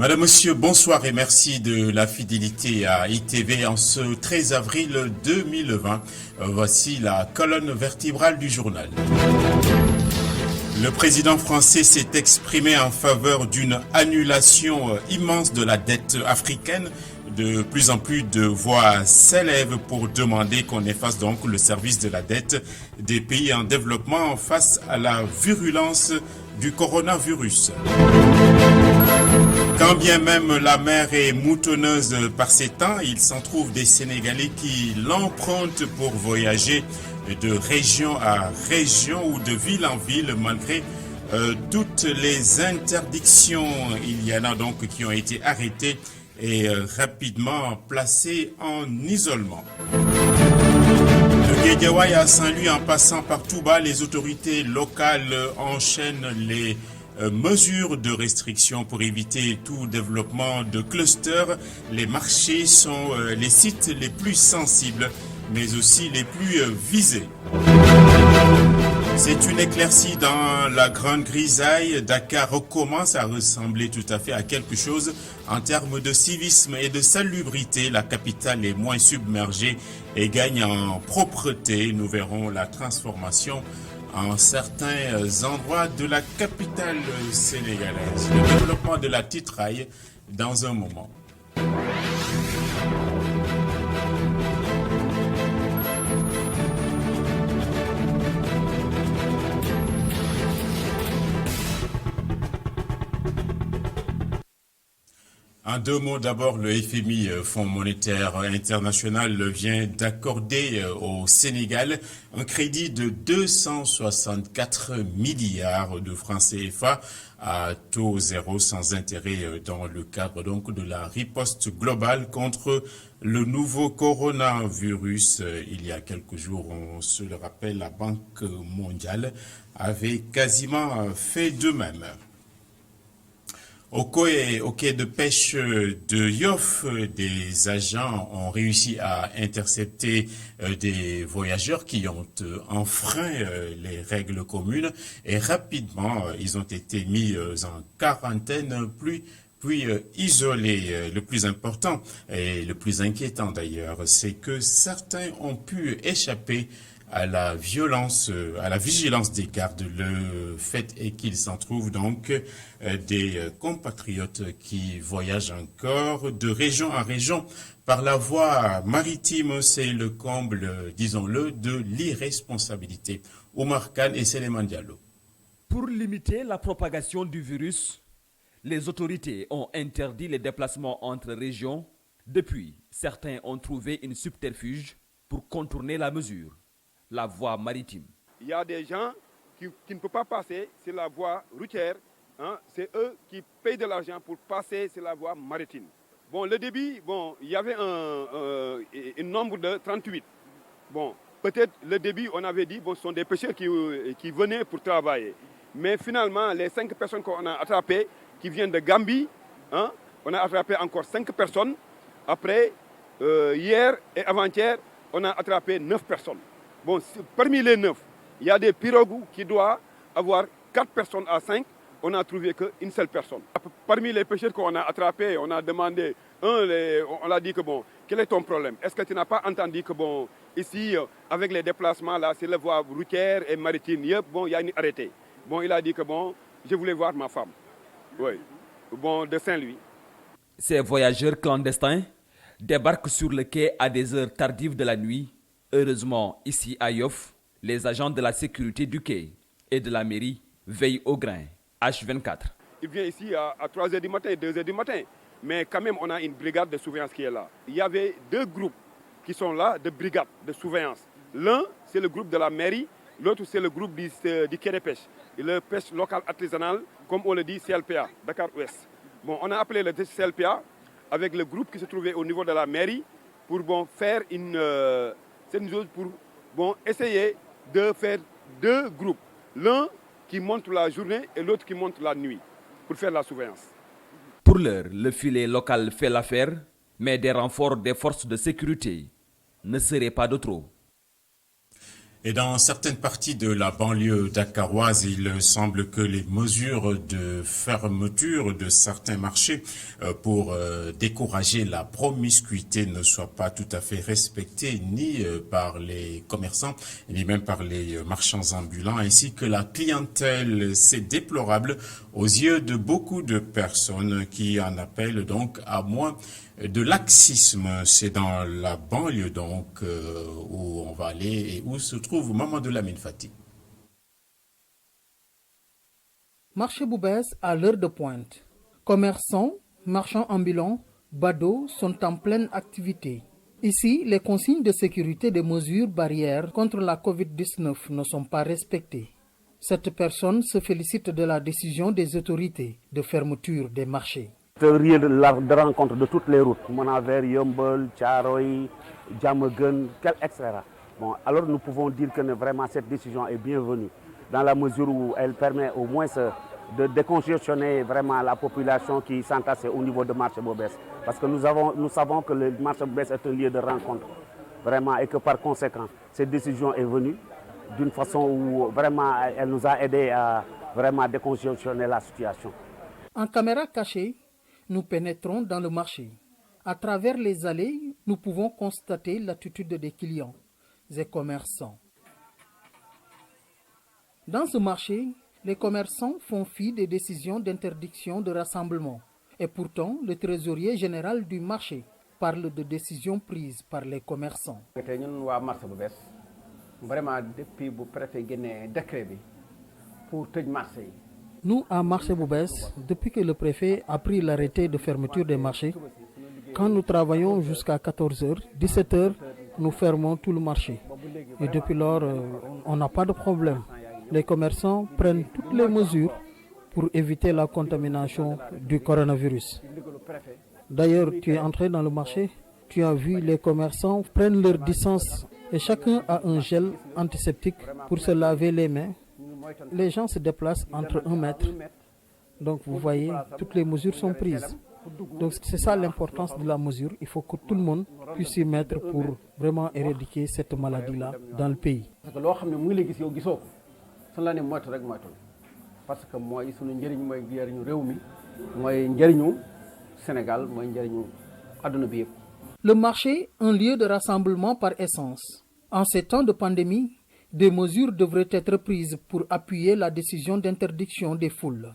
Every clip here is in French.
Madame, Monsieur, bonsoir et merci de la fidélité à ITV en ce 13 avril 2020. Voici la colonne vertébrale du journal. Le président français s'est exprimé en faveur d'une annulation immense de la dette africaine. De plus en plus de voix s'élèvent pour demander qu'on efface donc le service de la dette des pays en développement face à la virulence du coronavirus. Quand bien même la mer est moutonneuse par ces temps, il s'en trouve des Sénégalais qui l'empruntent pour voyager de région à région ou de ville en ville malgré toutes les interdictions. Il y en a donc qui ont été arrêtés et rapidement placés en isolement. De Guédiawaye à Saint-Louis en passant par Touba, les autorités locales enchaînent les mesures de restriction pour éviter tout développement de clusters. Les marchés sont les sites les plus sensibles, mais aussi les plus visés. C'est une éclaircie dans la grande grisaille. Dakar recommence à ressembler tout à fait à quelque chose en termes de civisme et de salubrité. La capitale est moins submergée et gagne en propreté. Nous verrons la transformation en certains endroits de la capitale sénégalaise. Le développement de la titraille dans un moment. En deux mots, d'abord, le FMI, Fonds monétaire international, vient d'accorder au Sénégal un crédit de 264 milliards de francs CFA à taux zéro sans intérêt dans le cadre donc de la riposte globale contre le nouveau coronavirus. Il y a quelques jours, on se le rappelle, la Banque mondiale avait quasiment fait de même. Au quai de pêche de Yoff, des agents ont réussi à intercepter des voyageurs qui ont enfreint les règles communes et rapidement ils ont été mis en quarantaine puis isolés. Le plus important et le plus inquiétant d'ailleurs, c'est que certains ont pu échapper à la violence, à la vigilance des gardes. Le fait est qu'il s'en trouve donc des compatriotes qui voyagent encore de région en région par la voie maritime. C'est le comble, disons-le, de l'irresponsabilité. Oumar Khan et Séléman Diallo. Pour limiter la propagation du virus, les autorités ont interdit les déplacements entre régions. Depuis, certains ont trouvé une subterfuge pour contourner la mesure. La voie maritime. Il y a des gens qui ne peuvent pas passer sur la voie routière. C'est eux qui payent de l'argent pour passer sur la voie maritime. Bon, le débit, il y avait un nombre de 38. Bon, peut-être le débit, on avait dit, ce sont des pêcheurs qui venaient pour travailler. Mais finalement, les 5 personnes qu'on a attrapées, qui viennent de Gambie, on a attrapé encore 5 personnes. Après, hier et avant-hier, on a attrapé 9 personnes. Bon, parmi les 9, il y a des pirogues qui doivent avoir 4 personnes à 5. On n'a trouvé qu'une seule personne. Parmi les pêcheurs qu'on a attrapés, on a demandé, on a dit que quel est ton problème? Est-ce que tu n'as pas entendu que ici, avec les déplacements, là, c'est la voie routière et maritime, il y a une arrêté. Il a dit que je voulais voir ma femme. Oui. De Saint-Louis. Ces voyageurs clandestins débarquent sur le quai à des heures tardives de la nuit. Heureusement, ici à Yoff, les agents de la sécurité du quai et de la mairie veillent au grain. H24. Il vient ici à 3h du matin, 2h du matin. Mais quand même, on a une brigade de surveillance qui est là. Il y avait 2 groupes qui sont là, de brigades de surveillance. L'un, c'est le groupe de la mairie. L'autre, c'est le groupe du quai de pêche. Et le pêche local artisanal, comme on le dit, CLPA, Dakar Ouest. On a appelé le CLPA avec le groupe qui se trouvait au niveau de la mairie pour faire c'est une chose pour essayer de faire 2 groupes. L'un qui monte la journée et l'autre qui monte la nuit pour faire la surveillance. Pour l'heure, le filet local fait l'affaire, mais des renforts des forces de sécurité ne seraient pas de trop. Et dans certaines parties de la banlieue dakaroise, il semble que les mesures de fermeture de certains marchés pour décourager la promiscuité ne soient pas tout à fait respectées ni par les commerçants, ni même par les marchands ambulants, ainsi que la clientèle. C'est déplorable aux yeux de beaucoup de personnes qui en appellent donc à moins de laxisme. C'est dans la banlieue donc où on va aller et où se trouve Mamadou Lamine Fati. Marché Boubès à l'heure de pointe. Commerçants, marchands ambulants, badauds sont en pleine activité. Ici, les consignes de sécurité des mesures barrières contre la Covid-19 ne sont pas respectées. Cette personne se félicite de la décision des autorités de fermeture des marchés. C'est un lieu de rencontre de toutes les routes, Monaver, Yombol, Tcharoy, Djamegen, etc. Bon, alors nous pouvons dire que vraiment cette décision est bienvenue, dans la mesure où elle permet au moins de décongestionner vraiment la population qui s'entasse au niveau de Marché Boubès. Parce que nous savons que le Marché Boubès est un lieu de rencontre, vraiment, et que par conséquent, cette décision est venue d'une façon où vraiment elle nous a aidé à vraiment décongestionner la situation. En caméra cachée, nous pénétrons dans le marché. À travers les allées, nous pouvons constater l'attitude des clients et commerçants. Dans ce marché, les commerçants font fi des décisions d'interdiction de rassemblement. Et pourtant, le trésorier général du marché parle de décisions prises par les commerçants. Vraiment, depuis le préfet a décret pour tout le marché. Nous, à Marché Boubès, depuis que le préfet a pris l'arrêté de fermeture des marchés, quand nous travaillons jusqu'à 14h, 17h, nous fermons tout le marché. Et depuis lors, on n'a pas de problème. Les commerçants prennent toutes les mesures pour éviter la contamination du coronavirus. D'ailleurs, tu es entré dans le marché, tu as vu les commerçants prennent leur distance et chacun a un gel antiseptique pour se laver les mains. Les gens se déplacent entre 1 mètre. Donc vous voyez, toutes les mesures sont prises. Donc c'est ça l'importance de la mesure. Il faut que tout le monde puisse s'y mettre pour vraiment éradiquer cette maladie-là dans le pays. Parce que moi, Sénégal, le marché, un lieu de rassemblement par essence. En ces temps de pandémie, des mesures devraient être prises pour appuyer la décision d'interdiction des foules.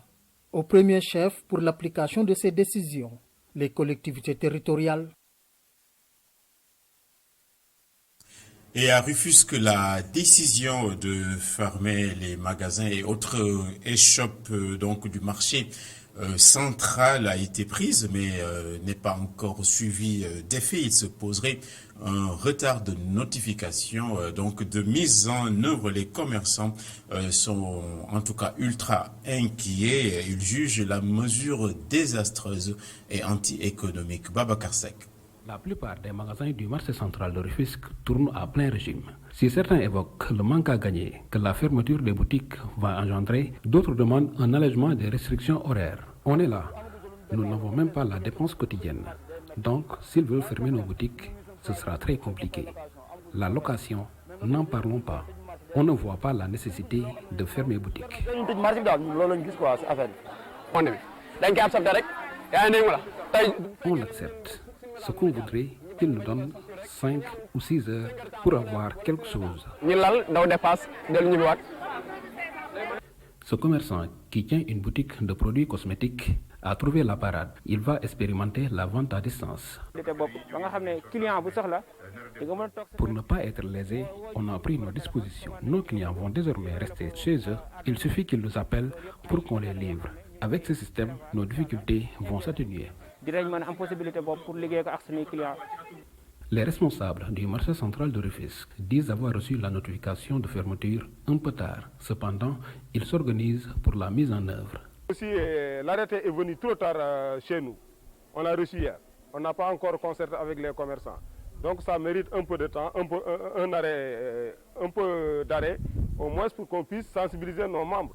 Au premier chef pour l'application de ces décisions, les collectivités territoriales. Et à Rufisque, la décision de fermer les magasins et autres échoppes donc du marché central a été prise, mais n'est pas encore suivie d'effet. Il se poserait un retard de notification, donc de mise en œuvre. Les commerçants sont en tout cas ultra inquiets. Ils jugent la mesure désastreuse et anti-économique. Babacar Seck. La plupart des magasins du marché central de Rufisque tournent à plein régime. Si certains évoquent le manque à gagner que la fermeture des boutiques va engendrer, d'autres demandent un allègement des restrictions horaires. On est là. Nous n'avons même pas la dépense quotidienne. Donc, s'ils veulent fermer nos boutiques, ce sera très compliqué. La location, n'en parlons pas. On ne voit pas la nécessité de fermer boutique. On l'accepte. Ce qu'on voudrait, qu'ils nous donnent 5 ou 6 heures pour avoir quelque chose. Ce commerçant qui tient une boutique de produits cosmétiques a trouvé la parade. Il va expérimenter la vente à distance. Pour ne pas être lésés, on a pris nos dispositions. Nos clients vont désormais rester chez eux. Il suffit qu'ils nous appellent pour qu'on les livre. Avec ce système, nos difficultés vont s'atténuer. Les responsables du marché central de Rufisque disent avoir reçu la notification de fermeture un peu tard. Cependant, ils s'organisent pour la mise en œuvre. L'arrêté est venu trop tard chez nous. On l'a reçu hier. On n'a pas encore concerté avec les commerçants. Donc ça mérite un peu de temps, un peu d'arrêt, au moins pour qu'on puisse sensibiliser nos membres.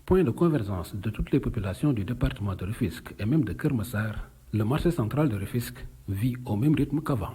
Point de convergence de toutes les populations du département de Rufisque et même de Keur Massar, le marché central de Rufisque vit au même rythme qu'avant.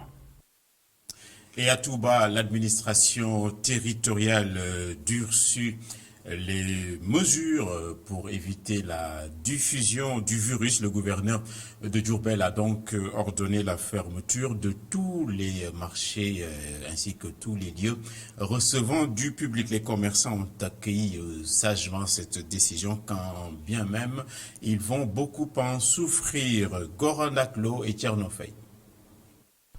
Et à Touba, l'administration territoriale durcit les mesures pour éviter la diffusion du virus. Le gouverneur de Diourbel a donc ordonné la fermeture de tous les marchés ainsi que tous les lieux recevant du public. Les commerçants ont accueilli sagement cette décision, quand bien même ils vont beaucoup en souffrir. Goran Aklo et Tchernofei.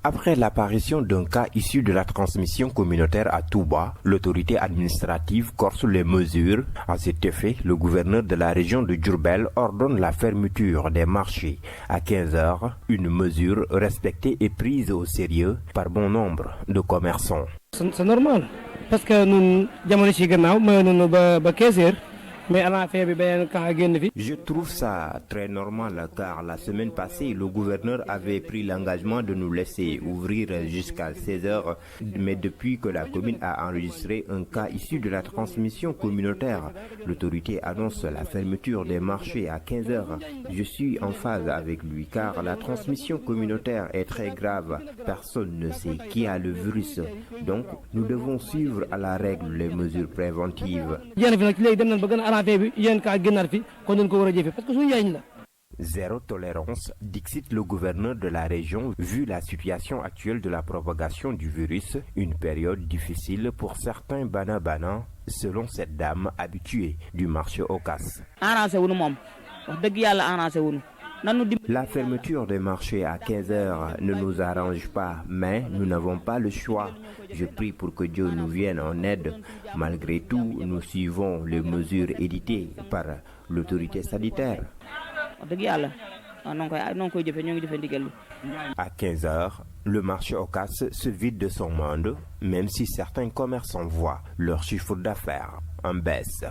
Après l'apparition d'un cas issu de la transmission communautaire à Touba, l'autorité administrative corse les mesures. À cet effet, le gouverneur de la région de Diourbel ordonne la fermeture des marchés à 15 heures, une mesure respectée et prise au sérieux par bon nombre de commerçants. C'est normal, parce que nous, 15 heures. Je trouve ça très normal car la semaine passée, le gouverneur avait pris l'engagement de nous laisser ouvrir jusqu'à 16 heures. Mais depuis que la commune a enregistré un cas issu de la transmission communautaire, l'autorité annonce la fermeture des marchés à 15 heures. Je suis en phase avec lui car la transmission communautaire est très grave. Personne ne sait qui a le virus. Donc, nous devons suivre à la règle les mesures préventives. Zéro tolérance, dixit le gouverneur de la région, vu la situation actuelle de la propagation du virus, une période difficile pour certains bana-bana, selon cette dame habituée du marché Ocass. La fermeture des marchés à 15 heures ne nous arrange pas, mais nous n'avons pas le choix. Je prie pour que Dieu nous vienne en aide. Malgré tout, nous suivons les mesures éditées par l'autorité sanitaire. À 15 heures, le marché Ocass se vide de son monde, même si certains commerçants voient leur chiffre d'affaires en baisse.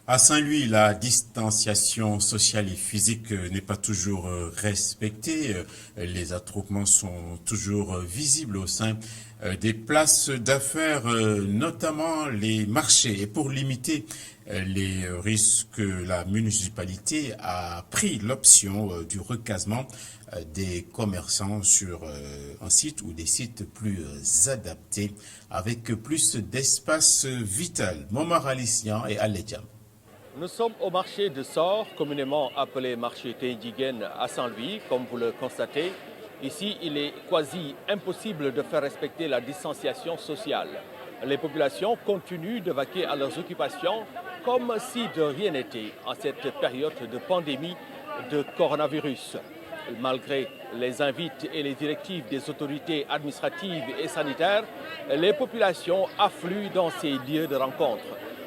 À Saint-Louis, la distanciation sociale et physique n'est pas toujours respectée. Les attroupements sont toujours visibles au sein des places d'affaires, notamment les marchés. Et pour limiter les risques, la municipalité a pris l'option du recasement des commerçants sur un site ou des sites plus adaptés avec plus d'espace vital. Momar Alissian et Aledjam. Nous sommes au marché de Sor, communément appelé marché Teïdiguen à Saint-Louis, comme vous le constatez. Ici, il est quasi impossible de faire respecter la distanciation sociale. Les populations continuent de vaquer à leurs occupations comme si de rien n'était en cette période de pandémie de coronavirus. Malgré les invites et les directives des autorités administratives et sanitaires, les populations affluent dans ces lieux de rencontre.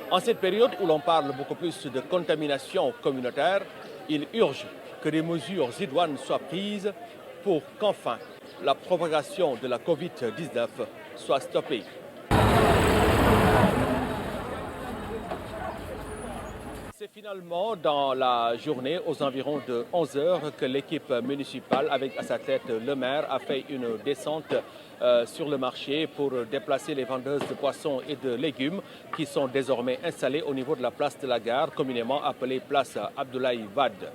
En cette période où l'on parle beaucoup plus de contamination communautaire, il urge que des mesures idoines soient prises pour qu'enfin la propagation de la Covid-19 soit stoppée. C'est finalement dans la journée, aux environs de 11 heures, que l'équipe municipale, avec à sa tête le maire, a fait une descente sur le marché pour déplacer les vendeuses de poissons et de légumes qui sont désormais installées au niveau de la place de la gare, communément appelée place Abdoulaye Wade.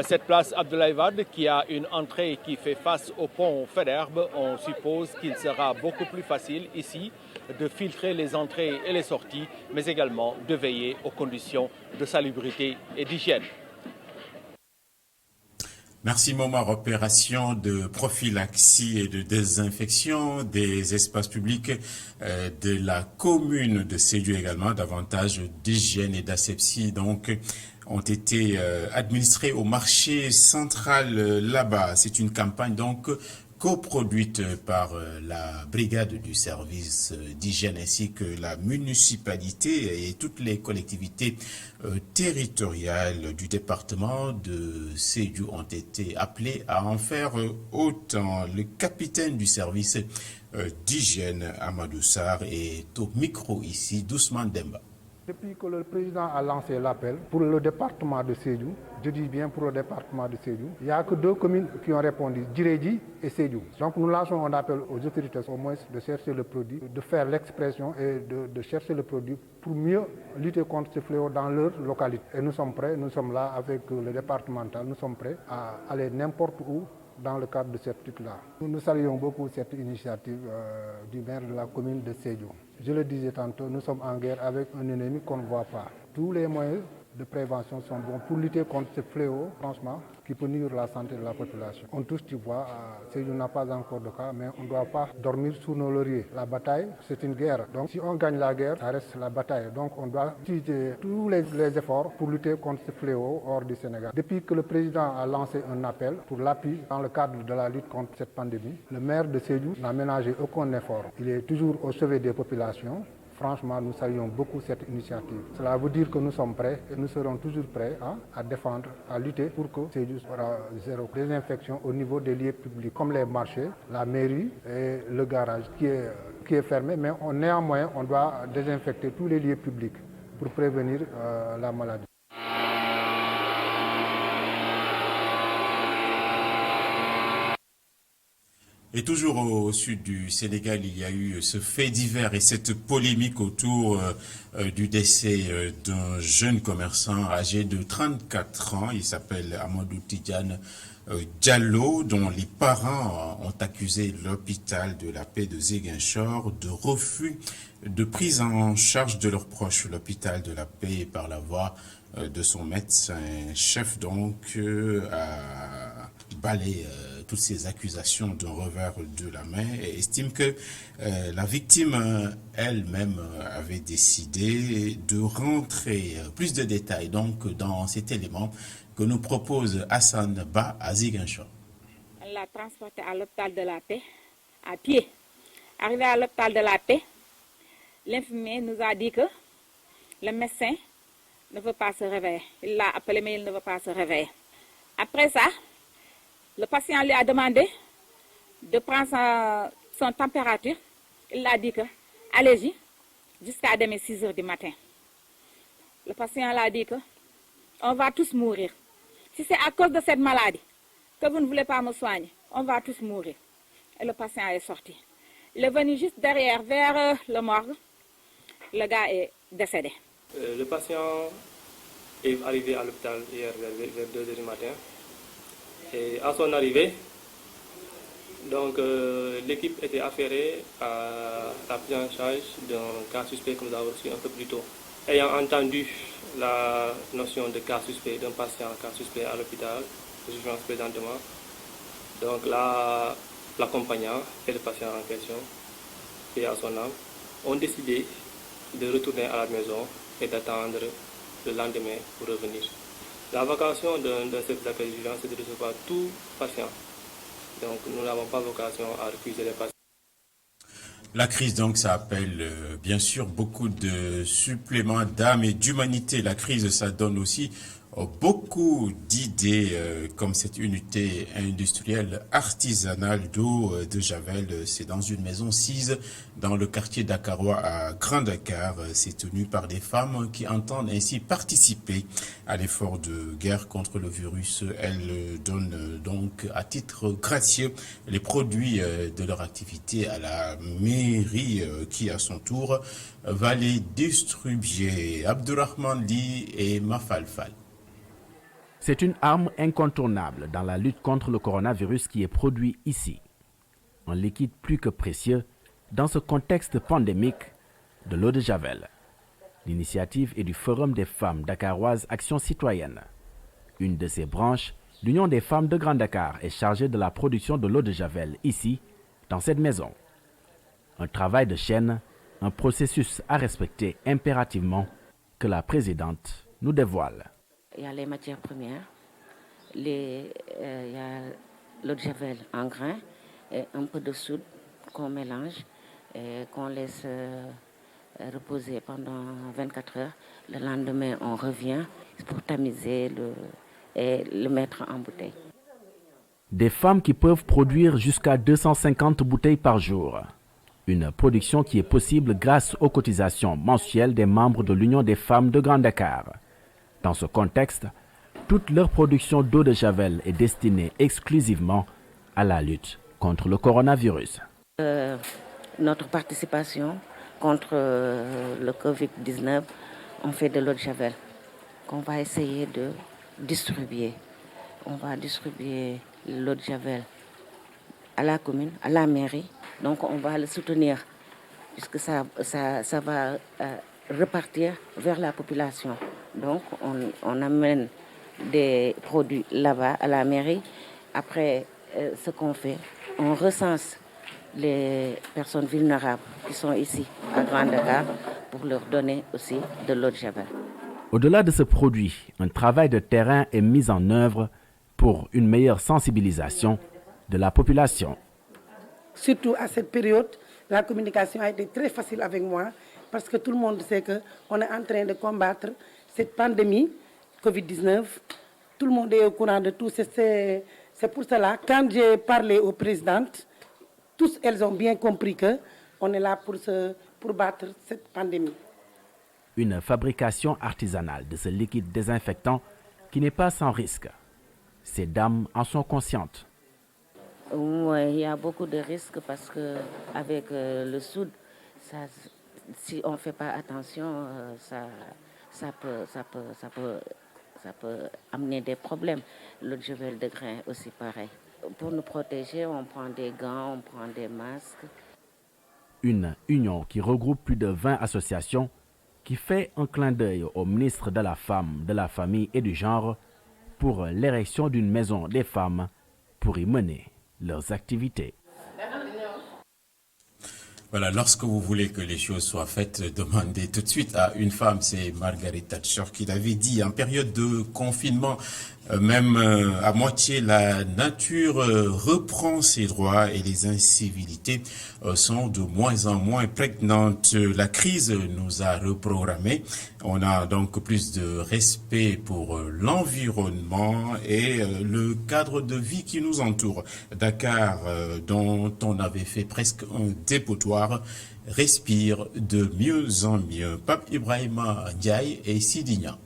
Cette place Abdoulaye Wade, qui a une entrée qui fait face au pont Faidherbe, on suppose qu'il sera beaucoup plus facile ici de filtrer les entrées et les sorties, mais également de veiller aux conditions de salubrité et d'hygiène. Merci Momar. Opération de prophylaxie et de désinfection des espaces publics de la commune de Sédhiou également. Davantage d'hygiène et d'asepsie donc ont été administrés au marché central là-bas. C'est une campagne donc coproduite par la brigade du service d'hygiène ainsi que la municipalité et toutes les collectivités territoriales du département de Sédhiou ont été appelées à en faire autant. Le capitaine du service d'hygiène, Amadou Sarr, est au micro ici, Doucement Demba. Depuis que le président a lancé l'appel pour le département de Sédhiou, je dis bien pour le département de Sédhiou, il n'y a que 2 communes qui ont répondu, Djirédi et Sédhiou. Donc nous lançons un appel aux autorités au moins de chercher le produit, de faire l'expression et de chercher le produit pour mieux lutter contre ce fléau dans leur localité. Et nous sommes prêts, nous sommes là avec le départemental, nous sommes prêts à aller n'importe où dans le cadre de cette lutte-là. Nous saluons beaucoup cette initiative du maire de la commune de Sédhiou. Je le disais tantôt, nous sommes en guerre avec un ennemi qu'on ne voit pas. Tous les moyens de prévention sont bons pour lutter contre ce fléau, franchement, qui peut nuire la santé de la population. On touche du bois, Sédhiou n'a pas encore de cas, mais on ne doit pas dormir sous nos lauriers. La bataille, c'est une guerre. Donc si on gagne la guerre, ça reste la bataille. Donc on doit utiliser tous les efforts pour lutter contre ce fléau hors du Sénégal. Depuis que le président a lancé un appel pour l'appui dans le cadre de la lutte contre cette pandémie, le maire de Sédhiou n'a ménagé aucun effort. Il est toujours au chevet des populations. Franchement, nous saluons beaucoup cette initiative. Cela veut dire que nous sommes prêts et nous serons toujours prêts à défendre, à lutter pour que Sédhiou soit zéro désinfection au niveau des lieux publics, comme les marchés, la mairie et le garage qui est fermé. Mais néanmoins, on doit désinfecter tous les lieux publics pour prévenir la maladie. Et toujours au sud du Sénégal, il y a eu ce fait divers et cette polémique autour du décès d'un jeune commerçant âgé de 34 ans. Il s'appelle Amadou Tidjane Diallo, dont les parents ont accusé l'hôpital de la paix de Ziguinchor de refus de prise en charge de leurs proches. L'hôpital de la paix, par la voix de son médecin-chef, donc, a balayé toutes ces accusations d'un revers de la main et estime que la victime elle-même avait décidé de rentrer plus de détails donc dans cet élément que nous propose Hassan Ba à Ziguinchor. Elle l'a transporté à l'hôpital de la paix à pied. Arrivé à l'hôpital de la paix, l'infirmier nous a dit que le médecin ne veut pas se réveiller. Il l'a appelé mais il ne veut pas se réveiller. Après ça, le patient lui a demandé de prendre son température. Il a dit que allez-y jusqu'à demain 6 heures du matin. Le patient l'a dit que on va tous mourir. Si c'est à cause de cette maladie que vous ne voulez pas me soigner, on va tous mourir. Et le patient est sorti. Il est venu juste derrière, vers le morgue. Le gars est décédé. Le patient est arrivé à l'hôpital hier vers 2 heures du matin. Et à son arrivée, donc l'équipe était affairée à la prise en charge d'un cas suspect que nous avons reçu un peu plus tôt. Ayant entendu la notion de cas suspect, d'un patient cas suspect à l'hôpital, je pense présentement, donc l'accompagnant et le patient en question, et à son âme, ont décidé de retourner à la maison et d'attendre le lendemain pour revenir. La vocation d'un service d'accueil d'urgence, c'est de recevoir tout patient. Donc nous n'avons pas vocation à refuser les patients. La crise, donc, ça appelle bien sûr beaucoup de suppléments d'âme et d'humanité. La crise, ça donne aussi beaucoup d'idées comme cette unité industrielle artisanale d'eau de Javel. C'est dans une maison sise dans le quartier dakarois à Grand Dakar. C'est tenu par des femmes qui entendent ainsi participer à l'effort de guerre contre le virus. Elles donnent donc à titre gracieux les produits de leur activité à la mairie qui à son tour va les distribuer. Abdurrahman Li et Mafalfal. C'est une arme incontournable dans la lutte contre le coronavirus qui est produit ici. Un liquide plus que précieux dans ce contexte pandémique de l'eau de Javel. L'initiative est du Forum des femmes dakaroises Action citoyenne. Une de ses branches, l'Union des femmes de Grand Dakar, est chargée de la production de l'eau de Javel ici, dans cette maison. Un travail de chaîne, un processus à respecter impérativement que la présidente nous dévoile. Il y a les matières premières, il y a l'eau de Javel en grains et un peu de soude qu'on mélange et qu'on laisse reposer pendant 24 heures. Le lendemain, on revient pour tamiser et le mettre en bouteille. Des femmes qui peuvent produire jusqu'à 250 bouteilles par jour. Une production qui est possible grâce aux cotisations mensuelles des membres de l'Union des femmes de Grand Dakar. Dans ce contexte, toute leur production d'eau de Javel est destinée exclusivement à la lutte contre le coronavirus. Notre participation contre le Covid-19, on fait de l'eau de Javel qu'on va essayer de distribuer. On va distribuer l'eau de Javel à la commune, à la mairie. Donc on va le soutenir puisque ça va repartir vers la population. Donc on amène des produits là-bas à la mairie. Après, ce qu'on fait, on recense les personnes vulnérables qui sont ici à Grand Dakar pour leur donner aussi de l'eau de Javel. Au-delà de ce produit, un travail de terrain est mis en œuvre pour une meilleure sensibilisation de la population. Surtout à cette période, la communication a été très facile avec moi parce que tout le monde sait qu'on est en train de combattre cette pandémie Covid-19. Tout le monde est au courant de tout. C'est pour cela, quand j'ai parlé aux présidentes, tous elles ont bien compris qu'on est là pour battre cette pandémie. Une fabrication artisanale de ce liquide désinfectant qui n'est pas sans risque. Ces dames en sont conscientes. Oui, il y a beaucoup de risques parce qu'avec le soude, si on ne fait pas attention, ça peut amener des problèmes. L'eau de Javel de grain aussi pareil. Pour nous protéger, on prend des gants, on prend des masques. Une union qui regroupe plus de 20 associations qui fait un clin d'œil au ministre de la Femme, de la Famille et du Genre pour l'érection d'une maison des femmes pour y mener leurs activités. Voilà, lorsque vous voulez que les choses soient faites, demandez tout de suite à une femme. C'est Margaret Thatcher qui l'avait dit en période de confinement. Même à moitié, la nature reprend ses droits et les incivilités sont de moins en moins prégnantes. La crise nous a reprogrammés. On a donc plus de respect pour l'environnement et le cadre de vie qui nous entoure. Dakar, dont on avait fait presque un dépotoir, respire de mieux en mieux. Pape Ibrahima Ndiaye et Sidigna.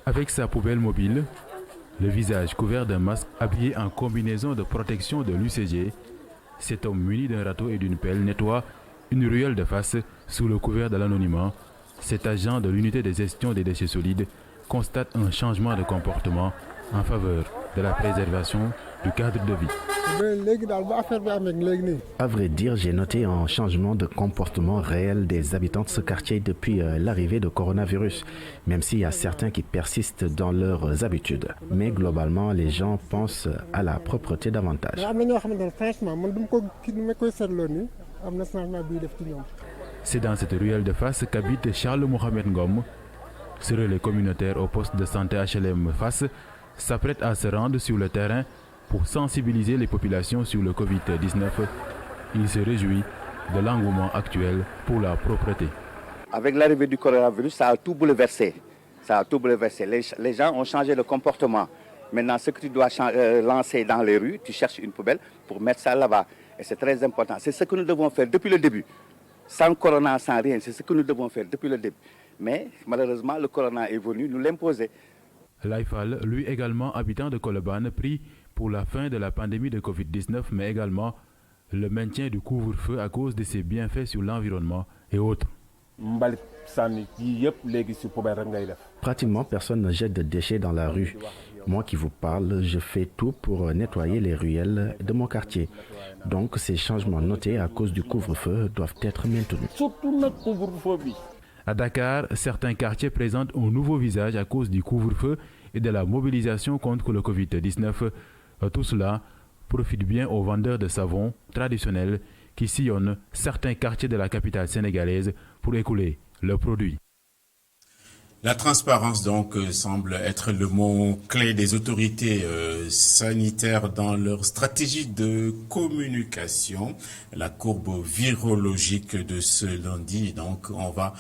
Avec sa poubelle mobile, le visage couvert d'un masque habillé en combinaison de protection de l'UCG, cet homme muni d'un râteau et d'une pelle nettoie une ruelle de face sous le couvert de l'anonymat. Cet agent de l'unité de gestion des déchets solides constate un changement de comportement en faveur de la préservation du cadre de vie. À vrai dire, j'ai noté un changement de comportement réel des habitants de ce quartier depuis l'arrivée du coronavirus, même s'il y a certains qui persistent dans leurs habitudes. Mais globalement, les gens pensent à la propreté davantage. C'est dans cette ruelle de face qu'habite Charles Mohamed Ngom. Ce relais communautaire au poste de santé HLM Face s'apprête à se rendre sur le terrain pour sensibiliser les populations sur le Covid-19. Il se réjouit de l'engouement actuel pour la propreté. Avec l'arrivée du coronavirus, ça a tout bouleversé. Les gens ont changé de comportement. Maintenant, ce que tu dois lancer dans les rues, tu cherches une poubelle pour mettre ça là-bas. Et c'est très important. C'est ce que nous devons faire depuis le début. Sans corona, sans rien, c'est ce que nous devons faire depuis le début. Mais malheureusement, le corona est venu nous l'imposer. Laïfal, lui également habitant de Colobane, prie pour la fin de la pandémie de Covid-19, mais également le maintien du couvre-feu à cause de ses bienfaits sur l'environnement et autres. Pratiquement personne ne jette de déchets dans la rue. Moi qui vous parle, je fais tout pour nettoyer les ruelles de mon quartier. Donc ces changements notés à cause du couvre-feu doivent être maintenus. À Dakar, certains quartiers présentent un nouveau visage à cause du couvre-feu et de la mobilisation contre le Covid-19. Tout cela profite bien aux vendeurs de savon traditionnels qui sillonnent certains quartiers de la capitale sénégalaise pour écouler leurs produits. La transparence, donc, semble être le mot-clé des autorités sanitaires dans leur stratégie de communication. La courbe virologique de ce lundi, donc, on va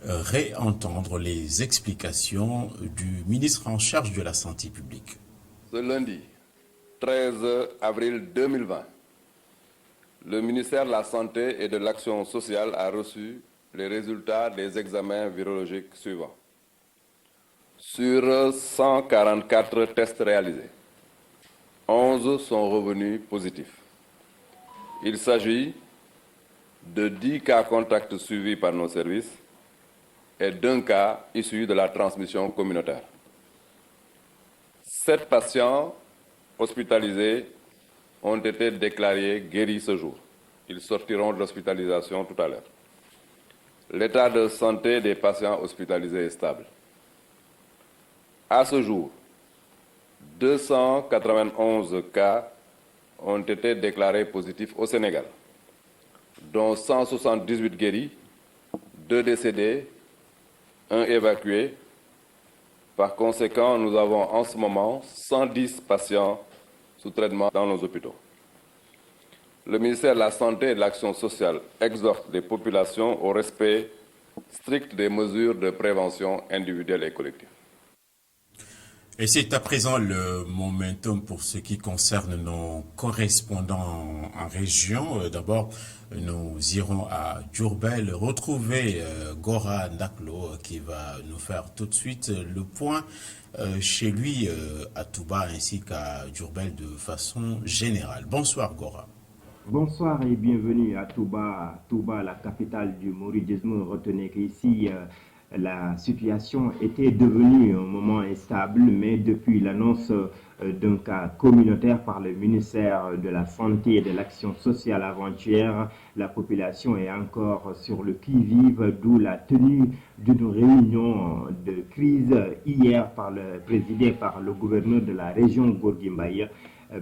réentendre les explications du ministre en charge de la santé publique. Ce lundi 13 avril 2020, le ministère de la Santé et de l'Action sociale a reçu les résultats des examens virologiques suivants. Sur 144 tests réalisés, 11 sont revenus positifs. Il s'agit de 10 cas contacts suivis par nos services et d'un cas issu de la transmission communautaire. 7 patients hospitalisés ont été déclarés guéris ce jour. Ils sortiront de l'hospitalisation tout à l'heure. L'état de santé des patients hospitalisés est stable. À ce jour, 291 cas ont été déclarés positifs au Sénégal, dont 178 guéris, 2 décédés, 1 évacué. Par conséquent, nous avons en ce moment 110 patients sous traitement dans nos hôpitaux. Le ministère de la Santé et de l'Action sociale exhorte les populations au respect strict des mesures de prévention individuelle et collective. Et c'est à présent le momentum pour ce qui concerne nos correspondants en région. D'abord, nous irons à Diourbel retrouver Gora Ndaklo qui va nous faire tout de suite le point chez lui à Touba ainsi qu'à Diourbel de façon générale. Bonsoir Gora. Bonsoir et bienvenue à Touba. Touba, la capitale du mouridisme. Retenez qu'ici, la situation était devenue un moment instable, mais depuis l'annonce d'un cas communautaire par le ministère de la Santé et de l'Action sociale avant-hier, la population est encore sur le qui-vive, d'où la tenue d'une réunion de crise hier présidée par le gouverneur de la région Gorgui Mbaye.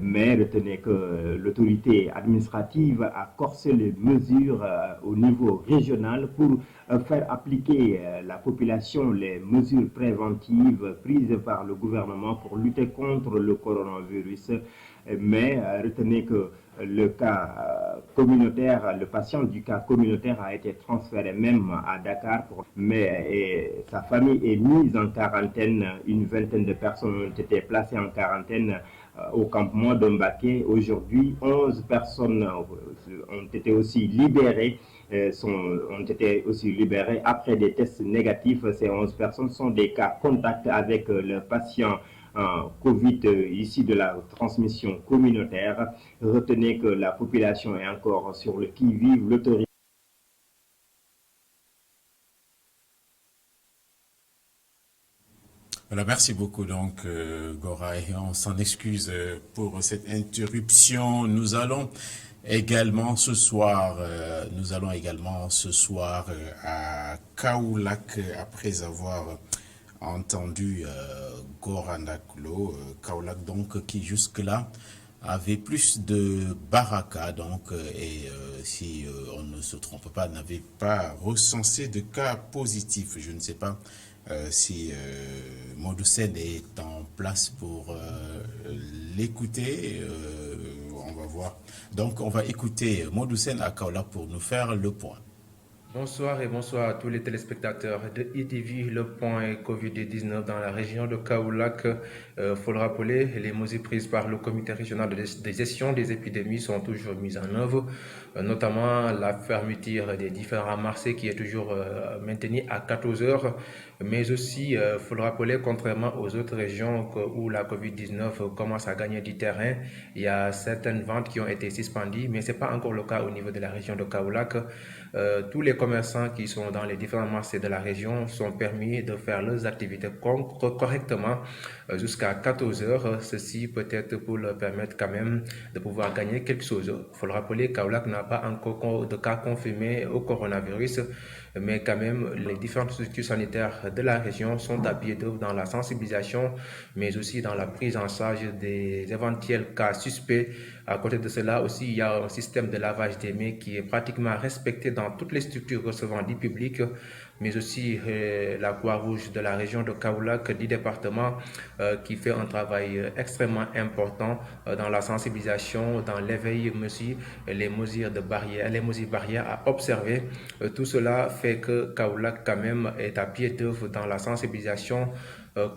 Mais retenez que l'autorité administrative a corsé les mesures au niveau régional pour faire appliquer la population les mesures préventives prises par le gouvernement pour lutter contre le coronavirus. Mais retenez que le cas communautaire, le patient du cas communautaire a été transféré même à Dakar, mais sa famille est mise en quarantaine. Une vingtaine de personnes ont été placées en quarantaine au campement de Mbaké. Aujourd'hui, 11 personnes ont été aussi libérées, après des tests négatifs. Ces 11 personnes sont des cas contacts avec le patient Covid ici de la transmission communautaire. Retenez que la population est encore sur le qui-vive. L'autorité Voilà, merci beaucoup donc Gora, et on s'en excuse pour cette interruption. Nous allons également ce soir à Kaolack après avoir entendu Gora Ndaklo, Kaolack donc qui jusque-là avait plus de baraka donc et si on ne se trompe pas n'avait pas recensé de cas positifs. Je ne sais pas si Modoussen est en place pour l'écouter. On va voir. Donc on va écouter Modoussen à Kaolack pour nous faire le point. Bonsoir et bonsoir à tous les téléspectateurs de ITV. Le point Covid-19 dans la région de Kaolack. Faut le rappeler, les mesures prises par le comité régional de gestion des épidémies sont toujours mises en œuvre, notamment la fermeture des différents marchés qui est toujours maintenue à 14 heures. Mais aussi, faut le rappeler, contrairement aux autres régions où la Covid-19 commence à gagner du terrain, il y a certaines ventes qui ont été suspendues, mais ce n'est pas encore le cas au niveau de la région de Kaolack. Tous les commerçants qui sont dans les différents marchés de la région sont permis de faire leurs activités correctement jusqu'à 14 heures. Ceci peut-être pour leur permettre quand même de pouvoir gagner quelque chose. Il faut le rappeler, Kaolack n'a pas encore de cas confirmés au coronavirus, mais quand même les différentes structures sanitaires de la région sont à pied d'œuvre dans la sensibilisation, mais aussi dans la prise en charge des éventuels cas suspects. À côté de cela aussi, il y a un système de lavage des mains qui est pratiquement respecté dans toutes les structures recevant du public, mais aussi la Croix-Rouge de la région de Kaolack, du département, qui fait un travail extrêmement important dans la sensibilisation, dans l'éveil, mais aussi les mesures barrières à observer. Tout cela fait que Kaolack quand même est à pied d'œuvre dans la sensibilisation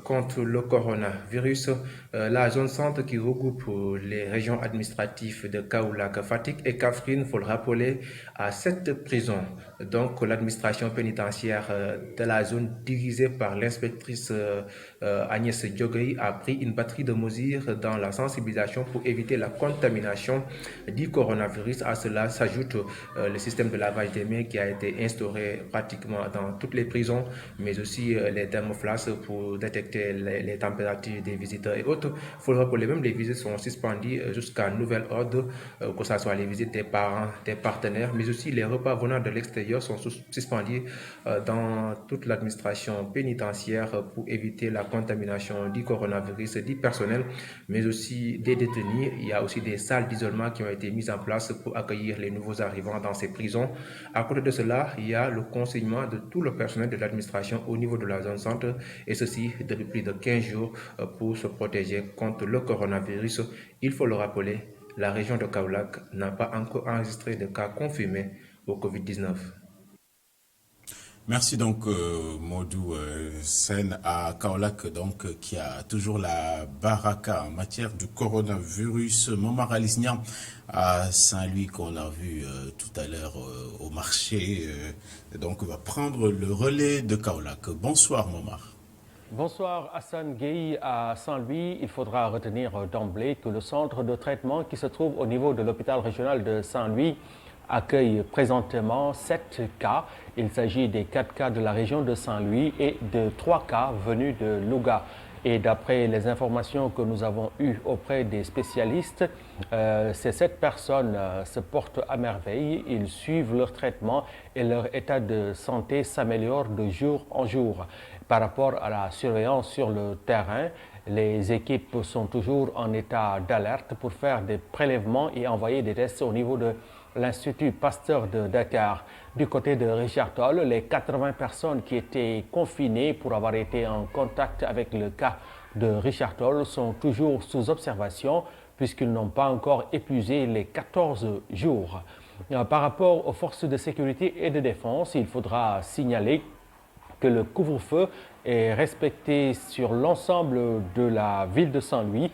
contre le coronavirus. La zone centre qui regroupe les régions administratives de Kaolack, Fatick et Kaffrine, il faut le rappeler, a 7 prisons. Donc l'administration pénitentiaire de la zone dirigée par l'inspectrice Agnès Dioguy a pris une batterie de mesures dans la sensibilisation pour éviter la contamination du coronavirus. À cela s'ajoute le système de lavage des mains qui a été instauré pratiquement dans toutes les prisons, mais aussi les thermoflasques pour détecter les températures des visiteurs et autres. Il faut rappeler même les visites sont suspendues jusqu'à nouvel ordre, que ce soit les visites des parents, des partenaires, mais aussi les repas venant de l'extérieur sont suspendus dans toute l'administration pénitentiaire pour éviter la contamination du coronavirus du personnel, mais aussi des détenus. Il y a aussi des salles d'isolement qui ont été mises en place pour accueillir les nouveaux arrivants dans ces prisons. À côté de cela, il y a le consignement de tout le personnel de l'administration au niveau de la zone centre, et ceci depuis plus de 15 jours pour se protéger contre le coronavirus. Il faut le rappeler, la région de Kaolack n'a pas encore enregistré de cas confirmés au Covid-19. Merci donc Modou Sen à Kaolack, donc qui a toujours la baraka en matière de coronavirus. Momar Alisnia à Saint-Louis qu'on a vu tout à l'heure au marché, donc va prendre le relais de Kaolack. Bonsoir Momar. Bonsoir Hassan Gueye à Saint-Louis. Il faudra retenir d'emblée que le centre de traitement qui se trouve au niveau de l'hôpital régional de Saint-Louis accueille présentement 7 cas. Il s'agit des 4 cas de la région de Saint-Louis et de 3 cas venus de Louga. Et d'après les informations que nous avons eues auprès des spécialistes, ces 7 personnes se portent à merveille. Ils suivent leur traitement et leur état de santé s'améliore de jour en jour. Par rapport à la surveillance sur le terrain, les équipes sont toujours en état d'alerte pour faire des prélèvements et envoyer des tests au niveau de l'Institut Pasteur de Dakar. Du côté de Richard Toll, les 80 personnes qui étaient confinées pour avoir été en contact avec le cas de Richard Toll sont toujours sous observation puisqu'ils n'ont pas encore épuisé les 14 jours. Par rapport aux forces de sécurité et de défense, il faudra signaler que le couvre-feu est respecté sur l'ensemble de la ville de Saint-Louis.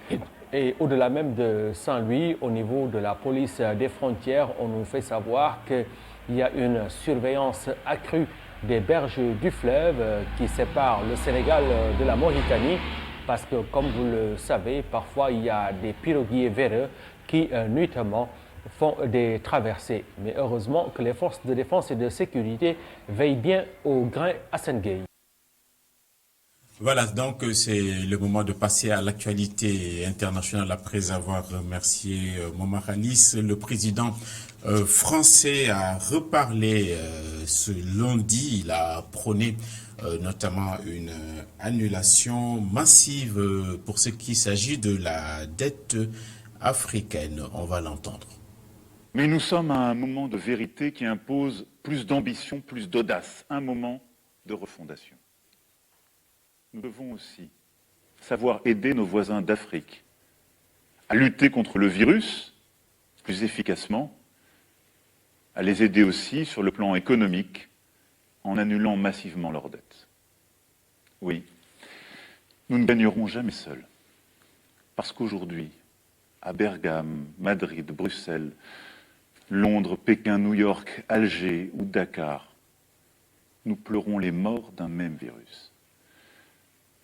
Et au-delà même de Saint-Louis, au niveau de la police des frontières, on nous fait savoir qu'il y a une surveillance accrue des berges du fleuve qui séparent le Sénégal de la Mauritanie. Parce que, comme vous le savez, parfois il y a des piroguiers véreux qui, nuitamment, font des traversées. Mais heureusement que les forces de défense et de sécurité veillent bien au grain à Saint-Gueye. Voilà, donc c'est le moment de passer à l'actualité internationale après avoir remercié Momar Alice. Le président français a reparlé ce lundi. Il a prôné notamment une annulation massive pour ce qui s'agit de la dette africaine. On va l'entendre. Mais nous sommes à un moment de vérité qui impose plus d'ambition, plus d'audace, un moment de refondation. Nous devons aussi savoir aider nos voisins d'Afrique à lutter contre le virus plus efficacement, à les aider aussi sur le plan économique en annulant massivement leurs dettes. Oui, nous ne gagnerons jamais seuls, parce qu'aujourd'hui, à Bergame, Madrid, Bruxelles, Londres, Pékin, New York, Alger ou Dakar, nous pleurons les morts d'un même virus.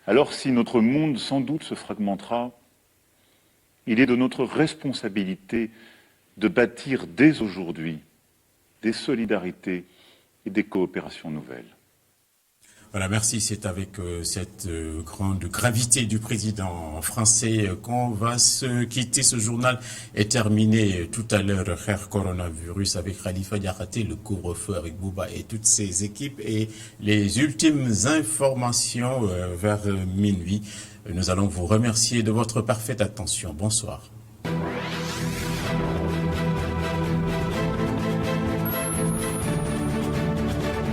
Alors si notre monde sans doute se fragmentera, il est de notre responsabilité de bâtir dès aujourd'hui des solidarités et des coopérations nouvelles. Voilà, merci. C'est avec cette grande gravité du président français qu'on va se quitter. Ce journal est terminé tout à l'heure. Frère Coronavirus avec Khalifa Diakhaté, le couvre-feu avec Bouba et toutes ses équipes et les ultimes informations vers minuit. Nous allons vous remercier de votre parfaite attention. Bonsoir.